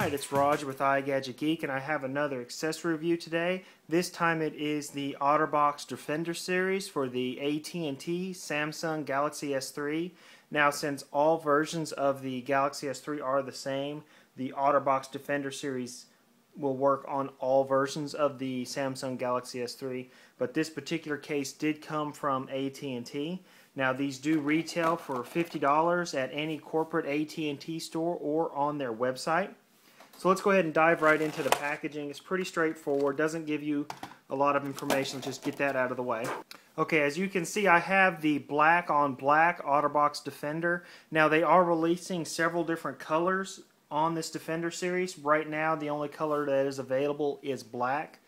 Alright, it's Roger with iGadgetGeek, and I have another accessory review today. This time it is the OtterBox Defender series for the AT&T Samsung Galaxy S3. Now, since all versions of the Galaxy S3 are the same, the OtterBox Defender series will work on all versions of the Samsung Galaxy S3, but this particular case did come from AT&T. Now, these do retail for $50 at any corporate AT&T store or on their website. So let's go ahead and dive right into the packaging. It's pretty straightforward, doesn't give you a lot of information. Let's just get that out of the way. Okay, as you can see, I have the black on black OtterBox Defender. Now, they are releasing several different colors on this Defender series. Right now, the only color that is available is black.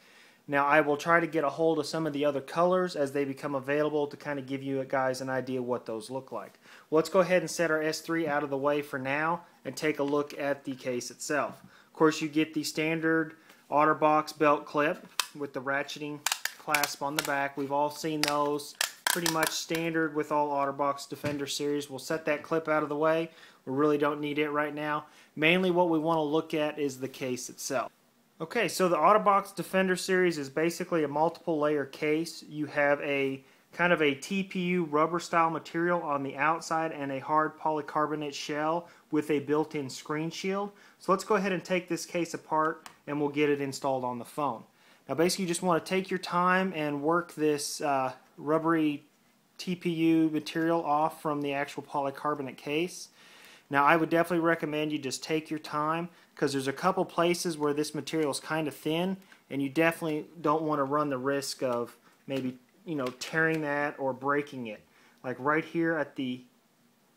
Now, I will try to get a hold of some of the other colors as they become available to kind of give you guys an idea what those look like. Well, let's go ahead and set our S3 out of the way for now and take a look at the case itself. Of course, you get the standard OtterBox belt clip with the ratcheting clasp on the back. We've all seen those, pretty much standard with all OtterBox Defender series. We'll set that clip out of the way. We really don't need it right now. Mainly what we want to look at is the case itself. Okay, so the OtterBox Defender series is basically a multiple layer case. You have a kind of a TPU rubber style material on the outside and a hard polycarbonate shell with a built-in screen shield. So let's go ahead and take this case apart and we'll get it installed on the phone. Now basically you just want to take your time and work this rubbery TPU material off from the actual polycarbonate case. Now, I would definitely recommend you just take your time because there's a couple places where this material is kind of thin and you definitely don't want to run the risk of maybe, tearing that or breaking it. Like right here at the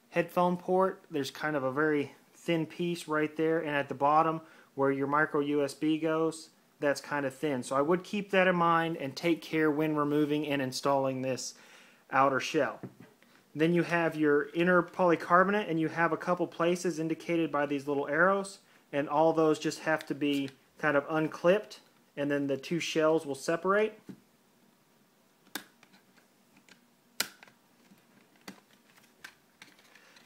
headphone port, there's kind of a very thin piece right there, and at the bottom where your micro USB goes, that's kind of thin. So I would keep that in mind and take care when removing and installing this outer shell. Then you have your inner polycarbonate, and you have a couple places indicated by these little arrows, and all those just have to be kind of unclipped, and then the two shells will separate.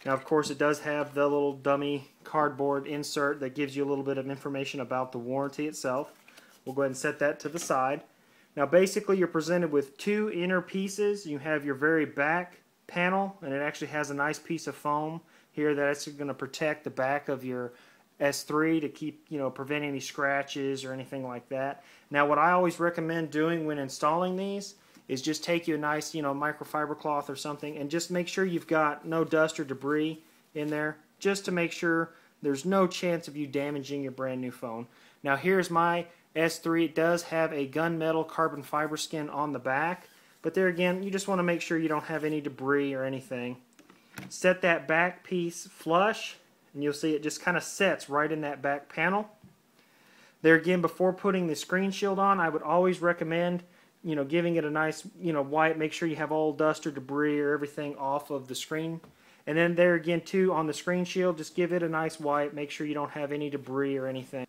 Now, of course, it does have the little dummy cardboard insert that gives you a little bit of information about the warranty itself. We'll go ahead and set that to the side. Now, basically, you're presented with two inner pieces. You have your very back panel, and it actually has a nice piece of foam here that's going to protect the back of your S3 to keep, prevent any scratches or anything like that. Now, what I always recommend doing when installing these is just take you a nice, microfiber cloth or something and just make sure you've got no dust or debris in there, just to make sure there's no chance of you damaging your brand new phone. Now, here's my S3. It does have a gunmetal carbon fiber skin on the back. But there again, you just want to make sure you don't have any debris or anything. Set that back piece flush, and you'll see it just kind of sets right in that back panel. There again, before putting the screen shield on, I would always recommend, giving it a nice, wipe. Make sure you have all dust or debris or everything off of the screen. And then there again, too, on the screen shield, just give it a nice wipe. Make sure you don't have any debris or anything.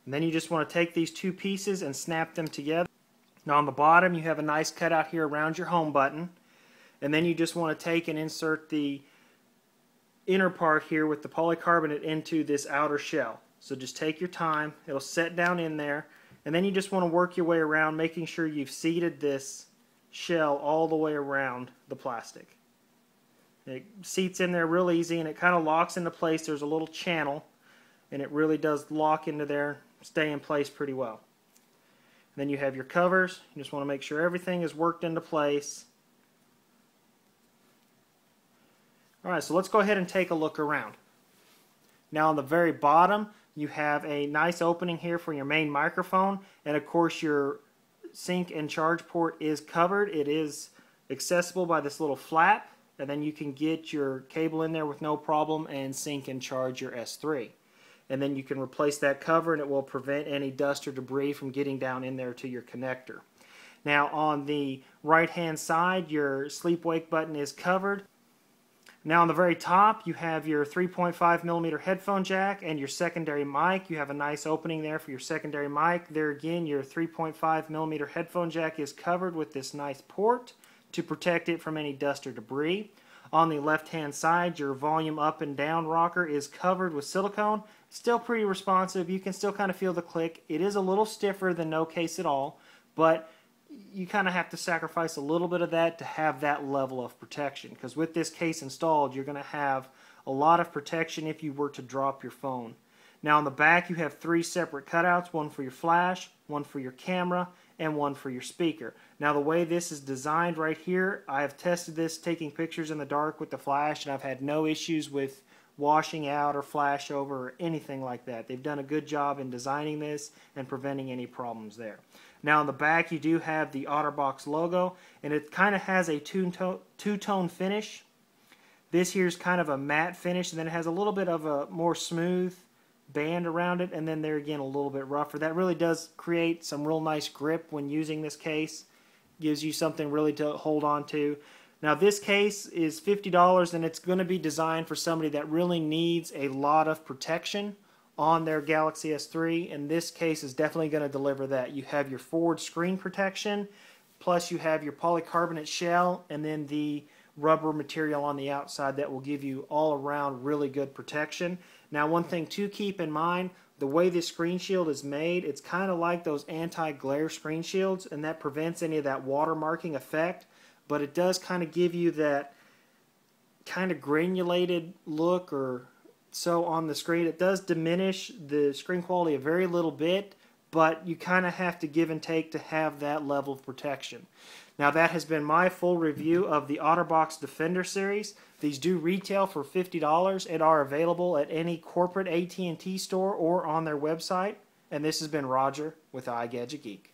And then you just want to take these two pieces and snap them together. Now on the bottom you have a nice cutout here around your home button, and then you just want to take and insert the inner part here with the polycarbonate into this outer shell. So just take your time, it'll set down in there, and then you just want to work your way around, making sure you've seated this shell all the way around the plastic. It seats in there real easy, and it kind of locks into place. There's a little channel, and it really does lock into there, stay in place pretty well. Then you have your covers. You just want to make sure everything is worked into place. Alright, so let's go ahead and take a look around. Now on the very bottom you have a nice opening here for your main microphone, and of course your sync and charge port is covered. It is accessible by this little flap, and then you can get your cable in there with no problem and sync and charge your S3. And then you can replace that cover, and it will prevent any dust or debris from getting down in there to your connector. Now on the right hand side, your sleep-wake button is covered. Now on the very top you have your 3.5mm headphone jack and your secondary mic. You have a nice opening there for your secondary mic. There again, your 3.5mm headphone jack is covered with this nice port to protect it from any dust or debris. On the left hand side, your volume up and down rocker is covered with silicone, Still pretty responsive. You can still kind of feel the click. It is a little stiffer than no case at all, but you kind of have to sacrifice a little bit of that to have that level of protection, because with this case installed, you're going to have a lot of protection if you were to drop your phone. Now on the back you have 3 separate cutouts, one for your flash, one for your camera, and one for your speaker. Now the way this is designed right here, I have tested this taking pictures in the dark with the flash, and I've had no issues with washing out or flash over or anything like that. They've done a good job in designing this and preventing any problems there. Now on the back you do have the OtterBox logo, and it kind of has a two-tone finish. This here is kind of a matte finish, and then it has a little bit of a more smooth band around it, and then there again a little bit rougher. That really does create some real nice grip when using this case. Gives you something really to hold on to. Now this case is $50, and it's going to be designed for somebody that really needs a lot of protection on their Galaxy S3, and this case is definitely going to deliver that. You have your forward screen protection, plus you have your polycarbonate shell, and then the rubber material on the outside that will give you all around really good protection. Now one thing to keep in mind, the way this screen shield is made, it's kind of like those anti-glare screen shields, and that prevents any of that watermarking effect, but it does kind of give you that kind of granulated look or so on the screen. It does diminish the screen quality a very little bit, but you kind of have to give and take to have that level of protection. Now that has been my full review of the OtterBox Defender series. These do retail for $50 and are available at any corporate AT&T store or on their website. And this has been Roger with iGadgetGeek.